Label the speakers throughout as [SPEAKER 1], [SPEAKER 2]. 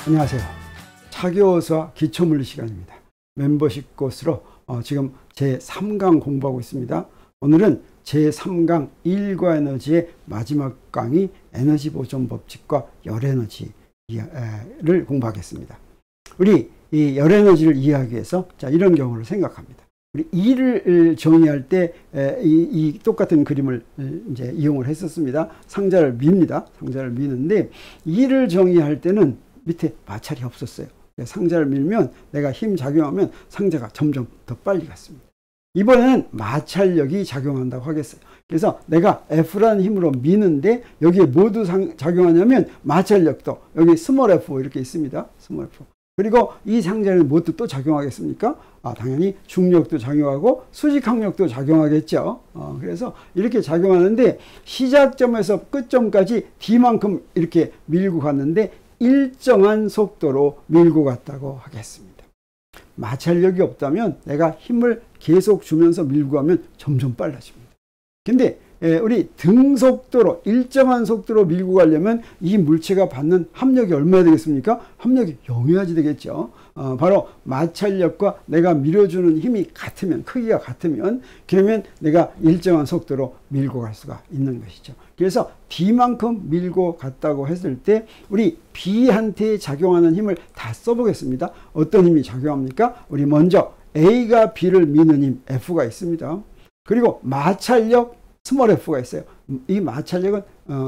[SPEAKER 1] 안녕하세요. 차교수와 기초물리 시간입니다. 멤버십 코스로 지금 제3강 공부하고 있습니다. 오늘은 제3강 1과 에너지의 마지막 강의 에너지 보존 법칙과 열에너지를 공부하겠습니다. 우리 이 열에너지를 이해하기 위해서 이런 경우를 생각합니다. 우리 E를 정의할 때 이 똑같은 그림을 이제 이용을 했었습니다. 상자를 밉니다. 상자를 미는데 E를 정의할 때는 밑에 마찰이 없었어요. 상자를 밀면 내가 힘 작용하면 상자가 점점 더 빨리 갔습니다. 이번에는 마찰력이 작용한다고 하겠어요. 그래서 내가 F라는 힘으로 미는데 여기에 모두 작용하냐면 마찰력도 여기 스몰 f 이렇게 있습니다. 스몰 f. 그리고 이 상자는 모두 또 작용하겠습니까? 당연히 중력도 작용하고 수직항력도 작용하겠죠. 그래서 이렇게 작용하는데 시작점에서 끝점까지 D만큼 이렇게 밀고 갔는데 일정한 속도로 밀고 갔다고 하겠습니다. 마찰력이 없다면 내가 힘을 계속 주면서 밀고 가면 점점 빨라집니다. 근데 우리 등속도로 일정한 속도로 밀고 가려면 이 물체가 받는 합력이 얼마나 되겠습니까? 합력이 0이어야지 되겠죠. 바로 마찰력과 내가 밀어주는 힘이 같으면, 크기가 같으면, 그러면 내가 일정한 속도로 밀고 갈 수가 있는 것이죠. 그래서 D만큼 밀고 갔다고 했을 때 우리 B한테 작용하는 힘을 다 써보겠습니다. 어떤 힘이 작용합니까? 우리 먼저 A가 B를 미는 힘 F가 있습니다. 그리고 마찰력 스몰 f가 있어요. 이 마찰력은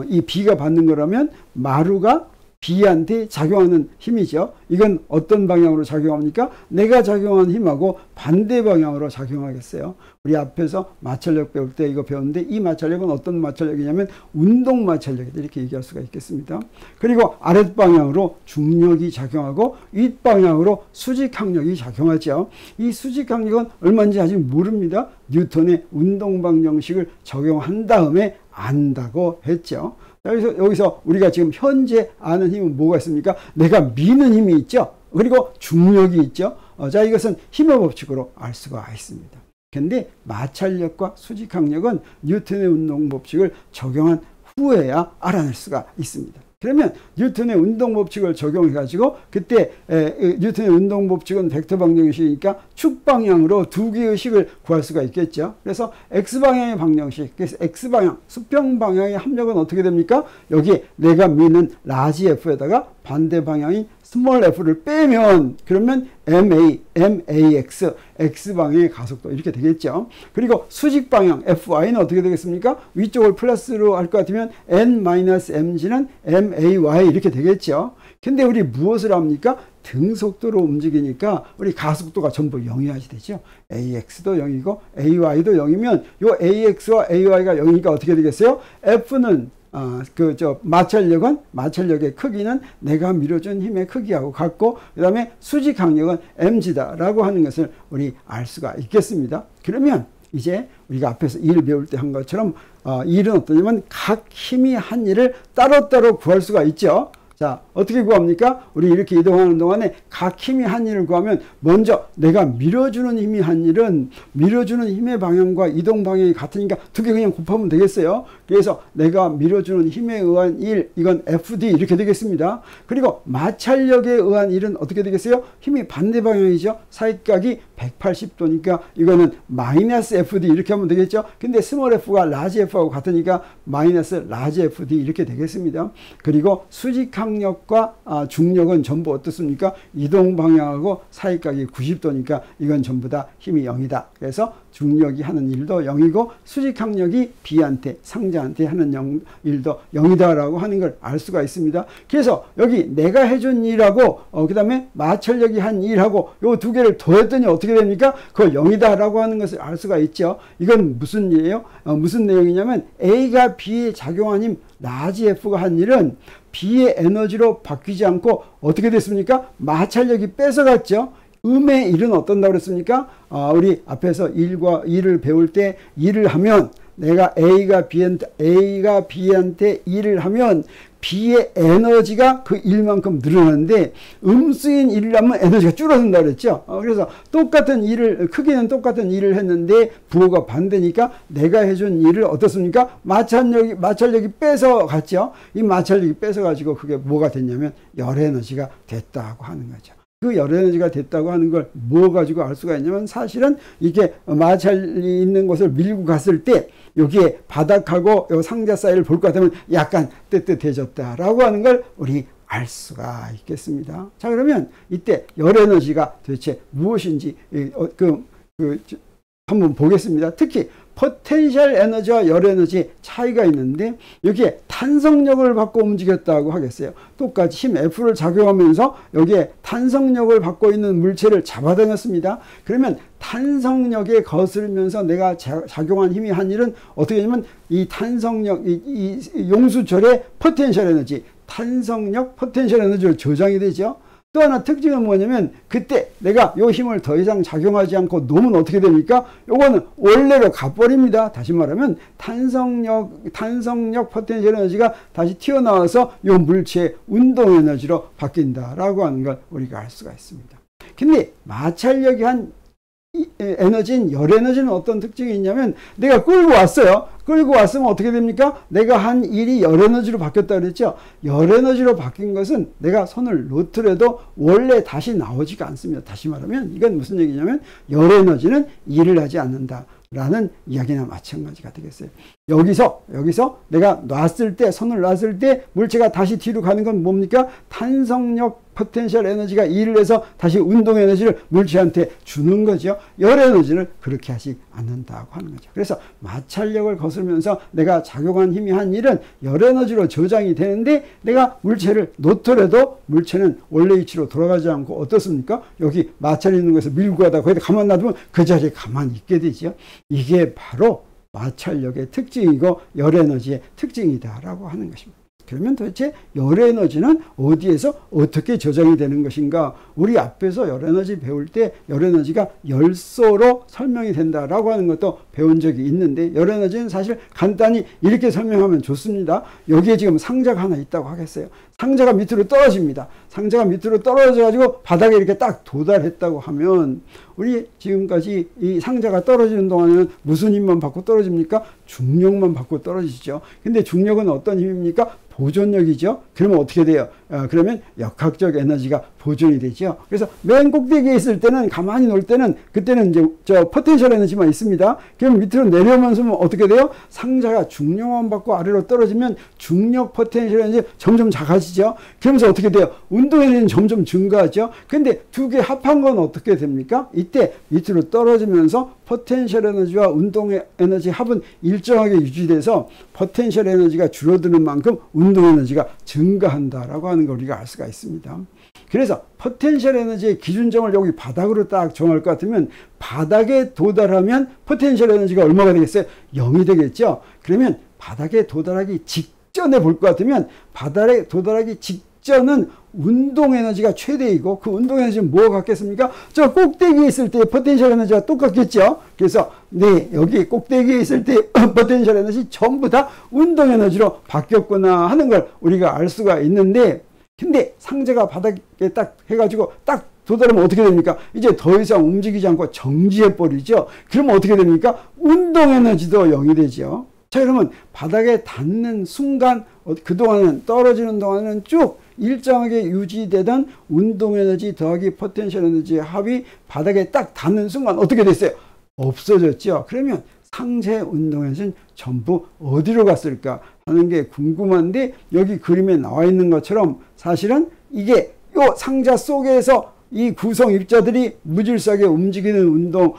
[SPEAKER 1] 이 B가 받는 거라면 마루가 B한테 작용하는 힘이죠. 이건 어떤 방향으로 작용합니까? 내가 작용한 힘하고 반대 방향으로 작용하겠어요. 우리 앞에서 마찰력 배울 때 이거 배웠는데 이 마찰력은 어떤 마찰력이냐면 운동 마찰력이다 이렇게 얘기할 수가 있겠습니다. 그리고 아랫방향으로 중력이 작용하고 윗방향으로 수직항력이 작용하죠. 이 수직항력은 얼마인지 아직 모릅니다. 뉴턴의 운동방정식을 적용한 다음에 안다고 했죠. 여기서 우리가 지금 현재 아는 힘은 뭐가 있습니까? 내가 미는 힘이 있죠. 그리고 중력이 있죠. 자, 이것은 힘의 법칙으로 알 수가 있습니다. 근데 마찰력과 수직항력은 뉴턴의 운동 법칙을 적용한 후에야 알아낼 수가 있습니다. 그러면 뉴턴의 운동 법칙을 적용해 가지고 그때 뉴턴의 운동 법칙은 벡터 방정식이니까 축 방향으로 두 개의 식을 구할 수가 있겠죠. 그래서 x 방향의 방정식, 그래서 x 방향 수평 방향의 합력은 어떻게 됩니까? 여기 내가 미는 라지 f에다가 반대 방향인 스몰 f를 빼면 그러면 max x 방향의 가속도 이렇게 되겠죠. 그리고 수직 방향 fy는 어떻게 되겠습니까? 위쪽을 플러스로 할 것 같으면 n-mg는 may 이렇게 되겠죠. 근데 우리 무엇을 합니까? 등속도로 움직이니까 우리 가속도가 전부 0이어야지 되죠. ax도 0이고 ay도 0이면 요 ax와 ay가 0이니까 어떻게 되겠어요? f는 마찰력의 크기는 내가 밀어준 힘의 크기하고 같고, 그 다음에 수직항력은 mg다라고 하는 것을 우리 알 수가 있겠습니다. 그러면 이제 우리가 앞에서 일을 배울 때 한 것처럼 일은 어떠냐면 각 힘이 한 일을 따로따로 구할 수가 있죠. 자, 어떻게 구합니까? 우리 이렇게 이동하는 동안에 각 힘이 한 일을 구하면 먼저 내가 밀어주는 힘이 한 일은 밀어주는 힘의 방향과 이동 방향이 같으니까 두 개 그냥 곱하면 되겠어요. 그래서 내가 밀어주는 힘에 의한 일, 이건 FD 이렇게 되겠습니다. 그리고 마찰력에 의한 일은 어떻게 되겠어요? 힘이 반대 방향이죠. 사이각이 180도니까 이거는 마이너스 FD 이렇게 하면 되겠죠. 근데 스몰 f가 라지 f하고 같으니까 마이너스 라지 FD 이렇게 되겠습니다. 그리고 수직항력과 중력은 전부 어떻습니까? 이동 방향하고 사이각이 90도니까 이건 전부 다 힘이 0이다. 그래서 중력이 하는 일도 0이고 수직항력이 B한테 상자한테 하는 일도 0이다라고 하는 걸 알 수가 있습니다. 그래서 여기 내가 해준 일하고 그 다음에 마찰력이 한 일하고 요 두 개를 더했더니 어떻게 됩니까? 그거 0이다라고 하는 것을 알 수가 있죠. 이건 무슨 일이에요? 무슨 내용이냐면 A가 B에 작용한 힘 라지 F가 한 일은 B의 에너지로 바뀌지 않고 어떻게 됐습니까? 마찰력이 뺏어갔죠. 음의 일은 어떤다고 그랬습니까? 우리 앞에서 일을 배울 때 일을 하면 내가 A가 B한테 일을 하면 B의 에너지가 그 일만큼 늘어나는데 음수인 일을 하면 에너지가 줄어든다고 그랬죠. 그래서 똑같은 일을, 크기는 똑같은 일을 했는데 부호가 반대니까 내가 해준 일을 어떻습니까? 마찰력이 뺏어갔죠. 이 마찰력이 뺏어가지고 그게 뭐가 됐냐면 열에너지가 됐다고 하는 거죠. 그 열에너지가 됐다고 하는 걸 뭐 가지고 알 수가 있냐면 사실은 이게 마찰이 있는 곳을 밀고 갔을 때 여기에 바닥하고 요 상자 사이를 볼 것 같으면 약간 뜨뜻해졌다라고 하는 걸 우리 알 수가 있겠습니다. 자, 그러면 이때 열에너지가 도대체 무엇인지 한번 보겠습니다. 특히 포텐셜 에너지와 열에너지 차이가 있는데 여기에 탄성력을 받고 움직였다고 하겠어요. 똑같이 힘 F를 작용하면서 여기에 탄성력을 받고 있는 물체를 잡아당겼습니다. 그러면 탄성력에 거스르면서 내가 작용한 힘이 한 일은 어떻게 되냐면 이 탄성력, 이 용수철의 포텐셜 에너지, 탄성력 포텐셜 에너지로 저장이 되죠. 또 하나 특징은 뭐냐면 그때 내가 요 힘을 더 이상 작용하지 않고 놓으면 어떻게 됩니까? 요거는 원래로 가버립니다. 다시 말하면 탄성력 포텐셜 에너지가 다시 튀어나와서 요 물체의 운동 에너지로 바뀐다라고 하는 걸 우리가 알 수가 있습니다. 근데 마찰력이 한 에너지인 열에너지는 어떤 특징이 있냐면 내가 끌고 왔어요. 끌고 왔으면 어떻게 됩니까? 내가 한 일이 열에너지로 바뀌었다 그랬죠. 열에너지로 바뀐 것은 내가 손을 놓더라도 원래 다시 나오지가 않습니다. 다시 말하면 이건 무슨 얘기냐면 열에너지는 일을 하지 않는다 라는 이야기나 마찬가지가 되겠어요. 여기서 내가 놨을 때, 손을 놨을 때 물체가 다시 뒤로 가는 건 뭡니까? 탄성력 포텐셜 에너지가 일을 해서 다시 운동 에너지를 물체한테 주는 거죠. 열 에너지를 그렇게 하지 않는다고 하는 거죠. 그래서 마찰력을 거슬면서 내가 작용한 힘이 한 일은 열 에너지로 저장이 되는데 내가 물체를 놓더라도 물체는 원래 위치로 돌아가지 않고 어떻습니까? 여기 마찰이 있는 곳에서 밀고 가다가 거기다 가만 놔두면 그 자리에 가만히 있게 되죠. 이게 바로 마찰력의 특징이고 열에너지의 특징이다라고 하는 것입니다. 그러면 도대체 열에너지는 어디에서 어떻게 저장이 되는 것인가? 우리 앞에서 열에너지 배울 때 열에너지가 열소로 설명이 된다라고 하는 것도 배운 적이 있는데 열에너지는 사실 간단히 이렇게 설명하면 좋습니다. 여기에 지금 상자가 하나 있다고 하겠어요. 상자가 밑으로 떨어집니다. 상자가 밑으로 떨어져 가지고 바닥에 이렇게 딱 도달했다고 하면 우리 지금까지 이 상자가 떨어지는 동안에는 무슨 힘만 받고 떨어집니까? 중력만 받고 떨어지죠. 근데 중력은 어떤 힘입니까? 보존력이죠. 그러면 어떻게 돼요? 그러면 역학적 에너지가 보존이 되죠. 그래서 맨 꼭대기에 있을 때는 가만히 놀 때는 그때는 이제 저 포텐셜 에너지만 있습니다. 그럼 밑으로 내려오면서 어떻게 돼요? 상자가 중력만 받고 아래로 떨어지면 중력 포텐셜 에너지 점점 작아지죠. 그러면서 어떻게 돼요? 운동 에너지는 점점 증가하죠. 근데 두 개 합한 건 어떻게 됩니까? 이때 밑으로 떨어지면서 포텐셜 에너지와 운동 에너지 합은 일정하게 유지돼서 포텐셜 에너지가 줄어드는 만큼 운동 에너지가 증가한다라고 하는 걸 우리가 알 수가 있습니다. 그래서 포텐셜 에너지의 기준점을 여기 바닥으로 딱 정할 것 같으면 바닥에 도달하면 포텐셜 에너지가 얼마가 되겠어요? 0이 되겠죠. 그러면 바닥에 도달하기 직전에 볼 것 같으면 바닥에 도달하기 직전은 운동 에너지가 최대이고 그 운동 에너지는 뭐가 같겠습니까? 저 꼭대기에 있을 때 포텐셜 에너지가 똑같겠죠. 그래서 네, 여기 꼭대기에 있을 때 포텐셜 에너지 전부 다 운동 에너지로 바뀌었구나 하는 걸 우리가 알 수가 있는데 근데 상자가 바닥에 딱 해가지고 딱 도달하면 어떻게 됩니까? 이제 더 이상 움직이지 않고 정지해 버리죠. 그러면 어떻게 됩니까? 운동 에너지도 0이 되죠. 자, 그러면 바닥에 닿는 순간 그동안은 떨어지는 동안은 쭉 일정하게 유지되던 운동 에너지 더하기 포텐셜 에너지의 합이 바닥에 딱 닿는 순간 어떻게 됐어요? 없어졌죠. 그러면 상자의 운동 에너지는 전부 어디로 갔을까 하는 게 궁금한데 여기 그림에 나와 있는 것처럼 사실은 이게 요 상자 속에서 이 구성 입자들이 무질서하게 움직이는 운동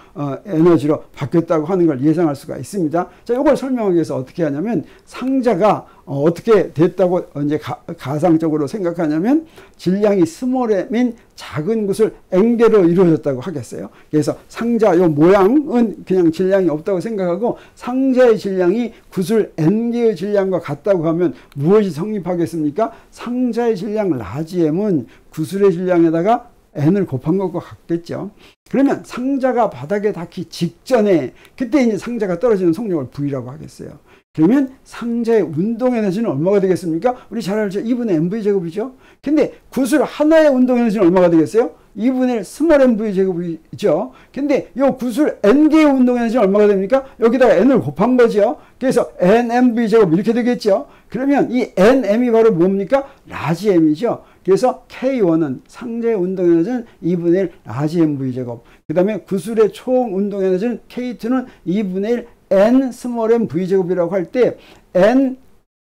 [SPEAKER 1] 에너지로 바뀌었다고 하는 걸 예상할 수가 있습니다. 자, 이걸 설명하기 위해서 어떻게 하냐면 상자가 어떻게 됐다고 이제 가상적으로 생각하냐면 질량이 스몰 m인 작은 구슬 N개로 이루어졌다고 하겠어요. 그래서 상자 요 모양은 그냥 질량이 없다고 생각하고 상자의 질량이 구슬 N개의 질량과 같다고 하면 무엇이 성립하겠습니까? 상자의 질량 라지 M은 구슬의 질량에다가 n을 곱한 것과 같겠죠. 그러면 상자가 바닥에 닿기 직전에 그때 이제 상자가 떨어지는 속력을 V라고 하겠어요. 그러면 상자의 운동 에너지는 얼마가 되겠습니까? 우리 잘 알죠? 2분의 mv 제곱이죠. 근데 구슬 하나의 운동 에너지는 얼마가 되겠어요? 2분의 1 스몰 mv 제곱이죠. 근데 이 구슬 n개의 운동 에너지는 얼마가 됩니까? 여기다가 n을 곱한 거죠. 그래서 nmv 제곱 이렇게 되겠죠. 그러면 이 nm이 바로 뭡니까? 라지 m이죠. 그래서 K1은 상자의 운동 에너지는 2분의 1 라지 mv 제곱. 그 다음에 구슬의 총 운동 에너지는 K2는 2분의 1 n 스몰 m v 제곱이라고 할 때 n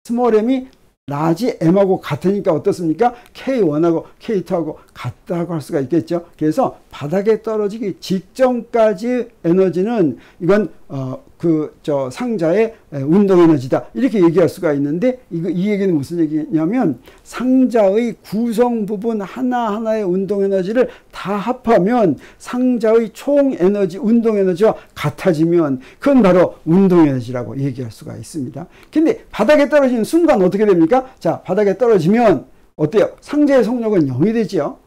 [SPEAKER 1] 스몰 m이 라지 m하고 같으니까 어떻습니까? K1하고 K2하고 같다고 할 수가 있겠죠. 그래서 바닥에 떨어지기 직전까지 에너지는 이건 상자의 운동 에너지다 이렇게 얘기할 수가 있는데 이 얘기는 무슨 얘기냐면 상자의 구성 부분 하나하나의 운동 에너지를 다 합하면 상자의 총 에너지 운동 에너지와 같아지면 그건 바로 운동 에너지라고 얘기할 수가 있습니다. 근데 바닥에 떨어지는 순간 어떻게 됩니까? 자, 바닥에 떨어지면 어때요? 상자의 속력은 0이 되죠.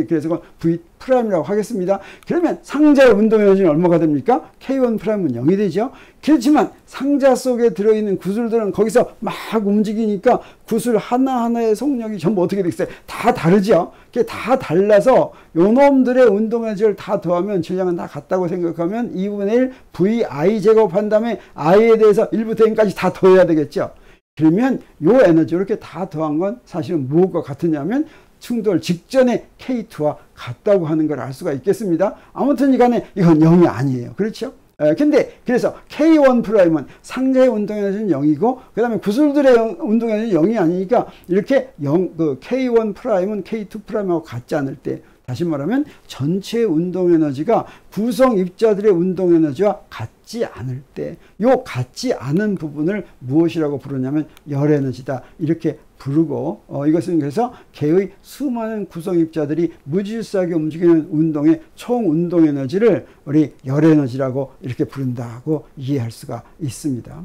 [SPEAKER 1] 그래서 그건 V'이라고 하겠습니다. 그러면 상자의 운동 에너지는 얼마가 됩니까? K1'은 0이 되죠. 그렇지만 상자 속에 들어있는 구슬들은 거기서 막 움직이니까 구슬 하나하나의 속력이 전부 어떻게 되겠어요? 다 다르죠. 그게 다 달라서 요놈들의 운동 에너지를 다 더하면 질량은 다 같다고 생각하면 2분의 1 VI 제곱한 다음에 I에 대해서 1부터 n까지 다 더해야 되겠죠. 그러면 요 에너지 이렇게 다 더한 건 사실은 무엇과 같으냐면 충돌 직전에 K2와 같다고 하는 걸 알 수가 있겠습니다. 아무튼 이간에 이건 0이 아니에요. 그렇죠? 근데 그래서 K1'은 상자의 운동 에너지는 0이고 그 다음에 구슬들의 운동 에너지는 0이 아니니까 이렇게 K1'은 K2'하고 같지 않을 때 다시 말하면 전체 운동 에너지가 구성 입자들의 운동 에너지와 같지 않을 때 요 같지 않은 부분을 무엇이라고 부르냐면 열 에너지다 이렇게 부르고 이것은 그래서 개의 수많은 구성 입자들이 무질서하게 움직이는 운동의 총 운동 에너지를 우리 열 에너지라고 이렇게 부른다고 이해할 수가 있습니다.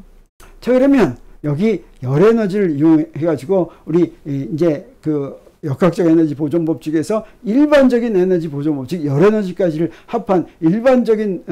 [SPEAKER 1] 자, 그러면 여기 열 에너지를 이용해 가지고 우리 이제 역학적 에너지 보존 법칙에서 일반적인 에너지 보존 법칙, 열 에너지까지를 합한 일반적인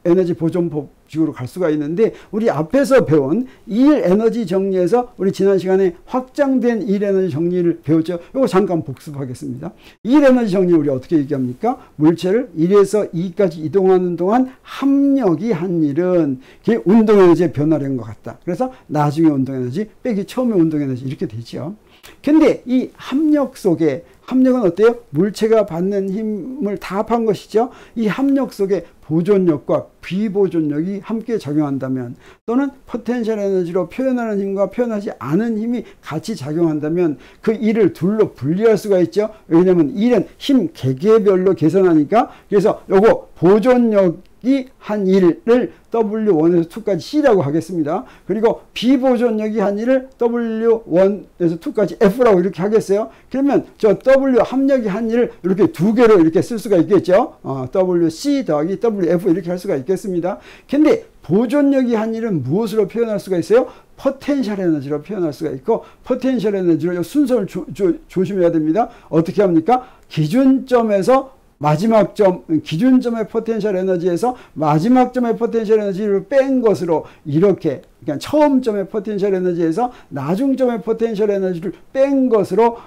[SPEAKER 1] 에너지 보존 법칙으로 갈 수가 있는데 우리 앞에서 배운 일 에너지 정리에서 우리 지난 시간에 확장된 일 에너지 정리를 배웠죠. 이거 잠깐 복습하겠습니다. 일 에너지 정리 우리 어떻게 얘기합니까? 물체를 1에서 2까지 이동하는 동안 합력이 한 일은 그게 운동 에너지의 변화량인 것 같다. 그래서 나중에 운동 에너지 빼기 처음에 운동 에너지 이렇게 되죠. 근데 이 합력 속에 합력은 어때요? 물체가 받는 힘을 다 합한 것이죠. 이 합력 속에 보존력과 비보존력이 함께 작용한다면 또는 포텐셜 에너지로 표현하는 힘과 표현하지 않은 힘이 같이 작용한다면 그 일을 둘로 분리할 수가 있죠. 왜냐하면 일은 힘 개개별로 계산하니까 그래서 요거 보존력이 한 일을 W1에서 2까지 C라고 하겠습니다. 그리고 비보존력이 한 일을 W1에서 2까지 F라고 이렇게 하겠어요. 그러면 저 W 합력이 한 일을 이렇게 두 개로 이렇게 쓸 수가 있겠죠. WC 더하기 WF 이렇게 할 수가 있겠습니다. 근데 보존력이 한 일은 무엇으로 표현할 수가 있어요? 포텐셜 에너지로 표현할 수가 있고 포텐셜 에너지로 순서를 조심해야 됩니다. 어떻게 합니까? 기준점에서 마지막 점, 기준점의 포텐셜 에너지에서 마지막 점의 포텐셜 에너지를 뺀 것으로 이렇게 그러니까 처음 점의 포텐셜 에너지에서 나중 점의 포텐셜 에너지를 뺀 것으로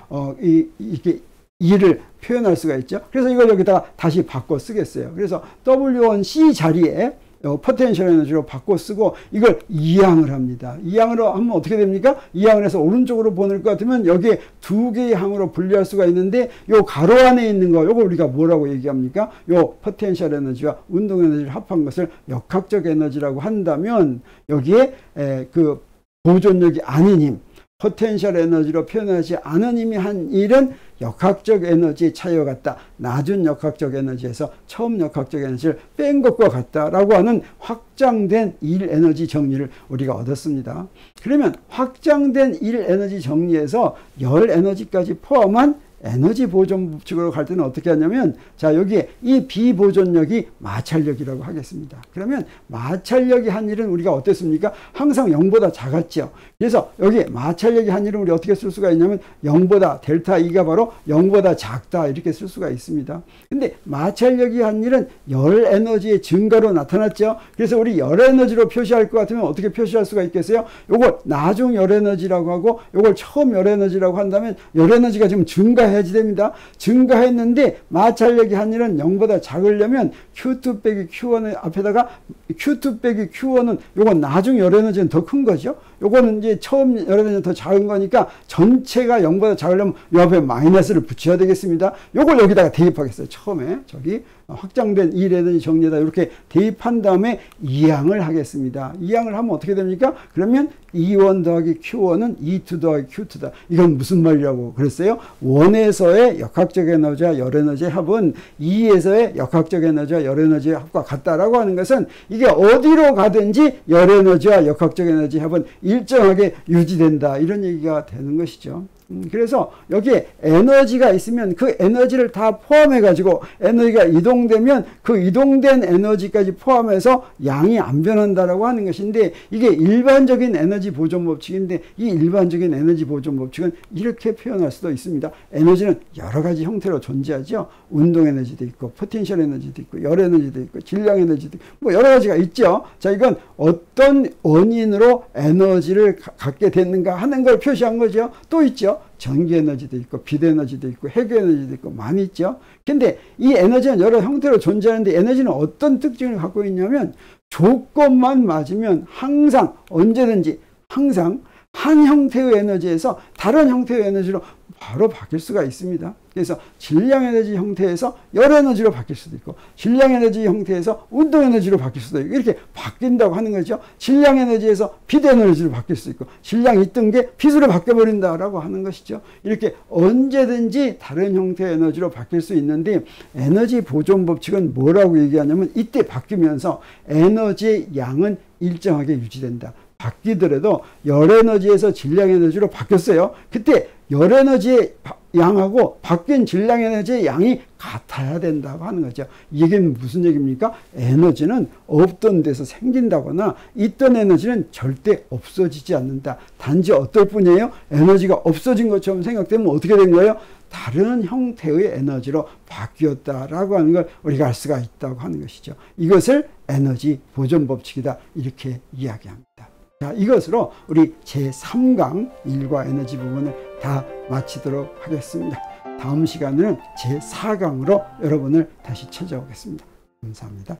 [SPEAKER 1] 이렇게 일을 표현할 수가 있죠. 그래서 이걸 여기다가 다시 바꿔 쓰겠어요. 그래서 W1C 자리에 포텐셜 에너지로 바꿔 쓰고 이걸 이항을 합니다. 이항으로 하면 어떻게 됩니까? 이항을 해서 오른쪽으로 보낼 것 같으면 여기에 두 개의 항으로 분리할 수가 있는데 요 가로 안에 있는 거 요거 우리가 뭐라고 얘기합니까? 요 포텐셜 에너지와 운동 에너지를 합한 것을 역학적 에너지라고 한다면 여기에 그 보존력이 아닌 힘 포텐셜 에너지로 표현하지 않은 힘이 한 일은 역학적 에너지의 차이와 같다. 낮은 역학적 에너지에서 처음 역학적 에너지를 뺀 것과 같다라고 하는 확장된 일 에너지 정리를 우리가 얻었습니다. 그러면 확장된 일 에너지 정리에서 열 에너지까지 포함한 에너지 보존 법칙으로 갈 때는 어떻게 하냐면, 자, 여기에 이 비보존력이 마찰력이라고 하겠습니다. 그러면 마찰력이 한 일은 우리가 어땠습니까? 항상 0보다 작았죠. 그래서 여기 마찰력이 한 일은 우리 어떻게 쓸 수가 있냐면 0보다 델타 E가 바로 0보다 작다 이렇게 쓸 수가 있습니다. 근데 마찰력이 한 일은 열 에너지의 증가로 나타났죠. 그래서 우리 열 에너지로 표시할 것 같으면 어떻게 표시할 수가 있겠어요? 요걸 나중 열 에너지라고 하고 요걸 처음 열 에너지라고 한다면 열 에너지가 지금 증가해야지 됩니다. 증가했는데 마찰력이 한 일은 0보다 작으려면 Q2 빼기 Q1의 앞에다가 Q2 빼기 Q1은 요건 나중 열 에너지는 더 큰 거죠. 요거는 이제 처음 열 에너지는 더 작은 거니까 전체가 0보다 작으려면 요 앞에 마이너스를 붙여야 되겠습니다. 요걸 여기다가 대입하겠어요. 처음에 저기 확장된 2에너지 정리에다 이렇게 대입한 다음에 이항을 하겠습니다. 이항을 하면 어떻게 됩니까? 그러면 E1 더하기 Q1은 E2 더하기 Q2다. 이건 무슨 말이라고 그랬어요? 1에서의 역학적 에너지와 열 에너지의 합은 2에서의 역학적 에너지와 열 에너지의 합과 같다라고 하는 것은 이게 어디로 가든지 열 에너지와 역학적 에너지의 합은 일정하게 유지된다. 이런 얘기가 되는 것이죠. 그래서 여기에 에너지가 있으면 그 에너지를 다 포함해 가지고 에너지가 이동되면 그 이동된 에너지까지 포함해서 양이 안 변한다라고 하는 것인데, 이게 일반적인 에너지 보존 법칙인데, 이 일반적인 에너지 보존 법칙은 이렇게 표현할 수도 있습니다. 에너지는 여러 가지 형태로 존재하죠. 운동 에너지도 있고 포텐셜 에너지도 있고 열 에너지도 있고 질량 에너지도 있고 뭐 여러 가지가 있죠. 자, 이건 어떤 원인으로 에너지를 갖게 됐는가 하는 걸 표시한 거죠. 또 있죠. 전기 에너지도 있고 빛 에너지도 있고 핵 에너지도 있고 많이 있죠. 근데 이 에너지는 여러 형태로 존재하는데, 에너지는 어떤 특징을 갖고 있냐면 조건만 맞으면 항상 언제든지 항상 한 형태의 에너지에서 다른 형태의 에너지로 바로 바뀔 수가 있습니다. 그래서 질량 에너지 형태에서 열 에너지로 바뀔 수도 있고, 질량 에너지 형태에서 운동 에너지로 바뀔 수도 있고, 이렇게 바뀐다고 하는 거죠. 질량 에너지에서 빛 에너지로 바뀔 수도 있고, 질량이 있던 게 빛으로 바뀌어버린다라고 하는 것이죠. 이렇게 언제든지 다른 형태의 에너지로 바뀔 수 있는데, 에너지 보존 법칙은 뭐라고 얘기하냐면 이때 바뀌면서 에너지의 양은 일정하게 유지된다. 바뀌더라도 열 에너지에서 질량 에너지로 바뀌었어요. 그때 열 에너지의 양하고 바뀐 질량 에너지의 양이 같아야 된다고 하는 거죠. 이게 무슨 얘기입니까? 에너지는 없던 데서 생긴다거나 있던 에너지는 절대 없어지지 않는다. 단지 어떨 뿐이에요? 에너지가 없어진 것처럼 생각되면 어떻게 된 거예요? 다른 형태의 에너지로 바뀌었다라고 하는 걸 우리가 알 수가 있다고 하는 것이죠. 이것을 에너지 보존 법칙이다, 이렇게 이야기합니다. 자, 이것으로 우리 제3강 일과 에너지 부분을 다 마치도록 하겠습니다. 다음 시간에는 제4강으로 여러분을 다시 찾아오겠습니다. 감사합니다.